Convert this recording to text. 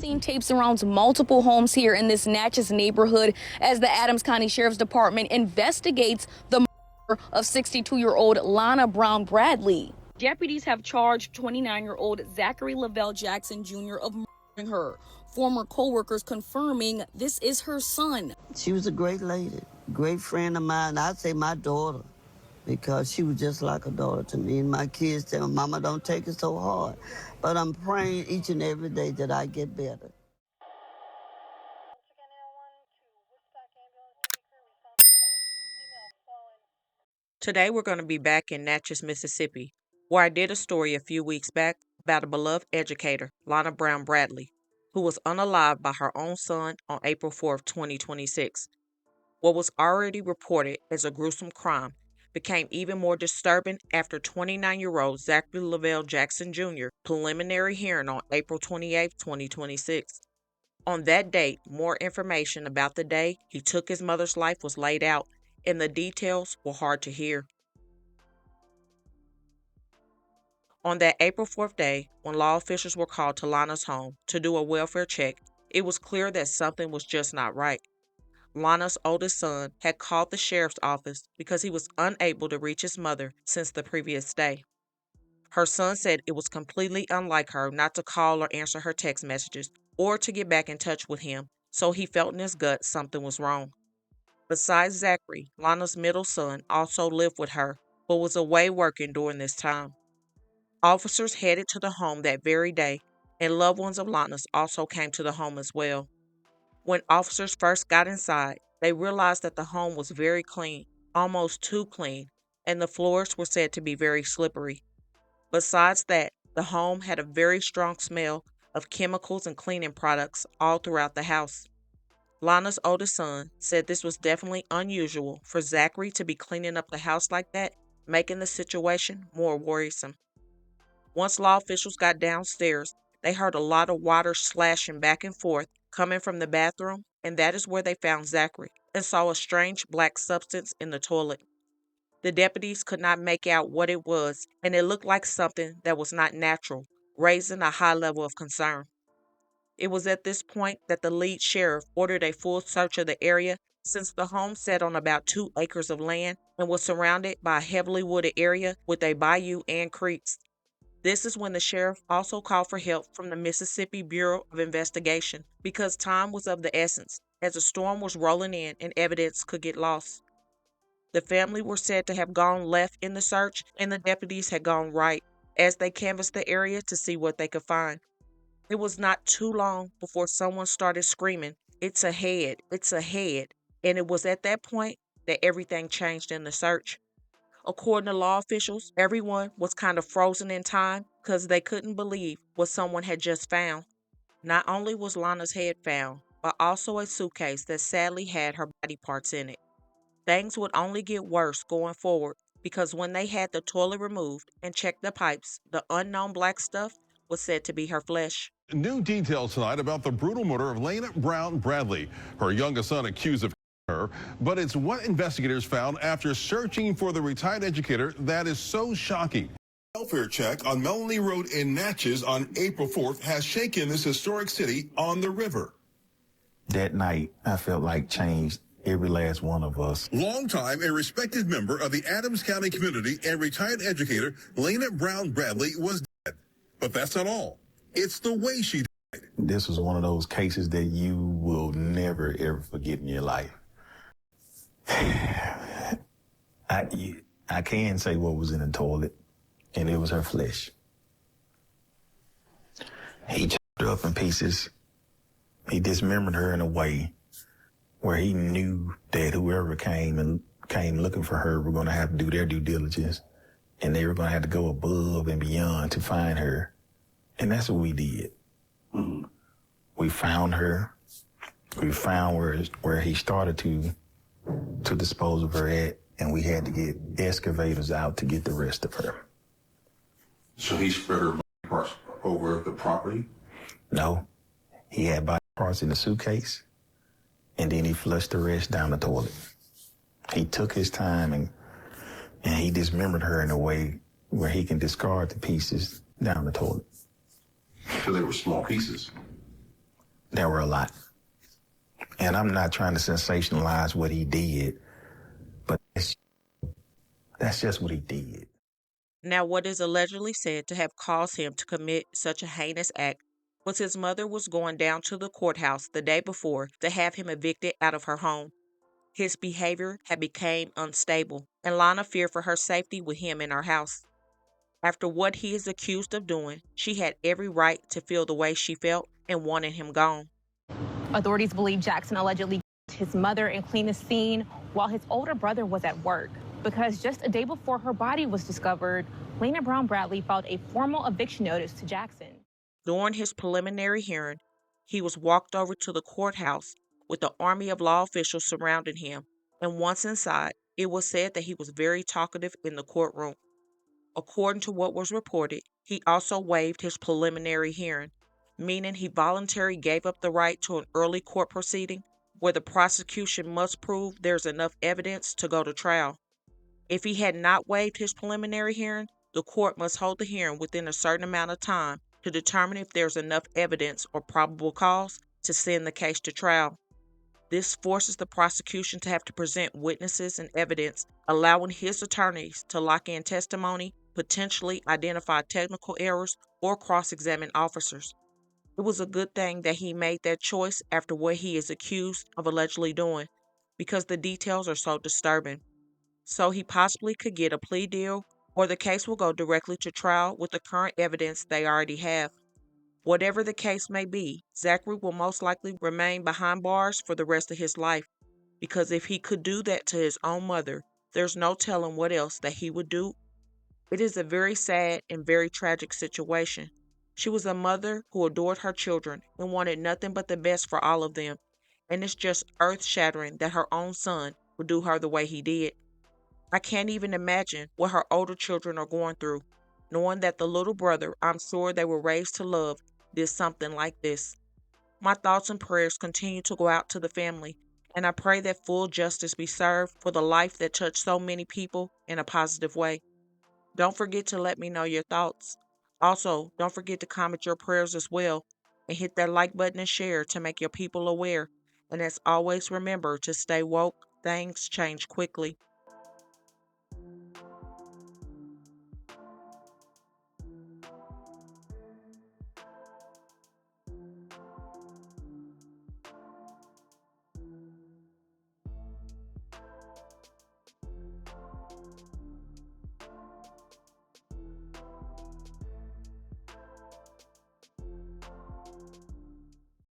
scene tape surrounds multiple homes here in this Natchez neighborhood as the Adams County Sheriff's Department investigates the murder of 62-year-old Lana Brown-Bradley. Deputies have charged 29-year-old Zachary Lavel Jackson Jr. of murdering her. Former co-workers confirming this is her son. She was a great lady, great friend of mine. I'd say my daughter, because she was just like a daughter to me. And my kids tell me, Mama, don't take it so hard. But I'm praying each and every day that I get better. Today we're going to be back in Natchez, Mississippi, where I did a story a few weeks back about a beloved educator, Lana Brown-Bradley, who was unalived by her own son on April 4th, 2026. What was already reported as a gruesome crime became even more disturbing after 29-year-old Zachary Lavel Jackson Jr. preliminary hearing on April 28, 2026. On that date, more information about the day he took his mother's life was laid out, and the details were hard to hear. On that April 4th day, when law officials were called to Lana's home to do a welfare check, it was clear that something was just not right. Lana's oldest son had called the sheriff's office because he was unable to reach his mother since the previous day. Her son said it was completely unlike her not to call or answer her text messages or to get back in touch with him, so he felt in his gut something was wrong. Besides Zachary, Lana's middle son also lived with her, but was away working during this time. Officers headed to the home that very day, and loved ones of Lana's also came to the home as well. When officers first got inside, they realized that the home was very clean, almost too clean, and the floors were said to be very slippery. Besides that, the home had a very strong smell of chemicals and cleaning products all throughout the house. Lana's oldest son said this was definitely unusual for Zachary to be cleaning up the house like that, making the situation more worrisome. Once law officials got downstairs, they heard a lot of water slashing back and forth coming from the bathroom, and that is where they found Zachary and saw a strange black substance in the toilet. The deputies could not make out what it was, and it looked like something that was not natural, raising a high level of concern. It was at this point that the lead sheriff ordered a full search of the area, since the home sat on about 2 acres of land and was surrounded by a heavily wooded area with a bayou and creeks. This is when the sheriff also called for help from the Mississippi Bureau of Investigation because time was of the essence, as a storm was rolling in and evidence could get lost. The family were said to have gone left in the search, and the deputies had gone right as they canvassed the area to see what they could find. It was not too long before someone started screaming, "It's a head, it's a head," and it was at that point that everything changed in the search. According to law officials, everyone was kind of frozen in time because they couldn't believe what someone had just found. Not only was Lana's head found, but also a suitcase that sadly had her body parts in it. Things would only get worse going forward because when they had the toilet removed and checked the pipes, the unknown black stuff was said to be her flesh. New details tonight about the brutal murder of Lana Brown-Bradley. Her youngest son accused of her, but it's what investigators found after searching for the retired educator that is so shocking. Welfare check on Melanie Road in Natchez on April 4th has shaken this historic city on the river. That night, I felt like changed every last one of us. Longtime and respected member of the Adams County community and retired educator Lana Brown-Bradley was dead. But that's not all. It's the way she died. This was one of those cases that you will never, ever forget in your life. I can say what was in the toilet, and it was her flesh. He chopped her up in pieces. He dismembered her in a way where he knew that whoever came looking for her were going to have to do their due diligence, and they were going to have to go above and beyond to find her. And that's what we did. We found her. We found where he started to dispose of her at, and we had to get excavators out to get the rest of her. So he spread her body parts over the property? No. He had body parts in the suitcase, and then he flushed the rest down the toilet. He took his time and he dismembered her in a way where he can discard the pieces down the toilet. So they were small pieces? There were a lot. And I'm not trying to sensationalize what he did, but that's just what he did. Now, what is allegedly said to have caused him to commit such a heinous act was his mother was going down to the courthouse the day before to have him evicted out of her home. His behavior had become unstable, and Lana feared for her safety with him in her house. After what he is accused of doing, she had every right to feel the way she felt and wanted him gone. Authorities believe Jackson allegedly killed his mother and cleaned the scene while his older brother was at work. Because just a day before her body was discovered, Lana Brown-Bradley filed a formal eviction notice to Jackson. During his preliminary hearing, he was walked over to the courthouse with the army of law officials surrounding him, and once inside, it was said that he was very talkative in the courtroom. According to what was reported, he also waived his preliminary hearing, meaning he voluntarily gave up the right to an early court proceeding where the prosecution must prove there's enough evidence to go to trial. If he had not waived his preliminary hearing, the court must hold the hearing within a certain amount of time to determine if there's enough evidence or probable cause to send the case to trial. This forces the prosecution to have to present witnesses and evidence, allowing his attorneys to lock in testimony, potentially identify technical errors, or cross-examine officers. It was a good thing that he made that choice after what he is accused of allegedly doing, because the details are so disturbing. So he possibly could get a plea deal, or the case will go directly to trial with the current evidence they already have. Whatever the case may be, Zachary will most likely remain behind bars for the rest of his life, because if he could do that to his own mother, there's no telling what else that he would do. It is a very sad and very tragic situation. She was a mother who adored her children and wanted nothing but the best for all of them, and it's just earth-shattering that her own son would do her the way he did. I can't even imagine what her older children are going through, knowing that the little brother I'm sure they were raised to love did something like this. My thoughts and prayers continue to go out to the family, and I pray that full justice be served for the life that touched so many people in a positive way. Don't forget to let me know your thoughts. Also, don't forget to comment your prayers as well, and hit that like button and share to make your people aware. And as always, remember to stay woke. Things change quickly.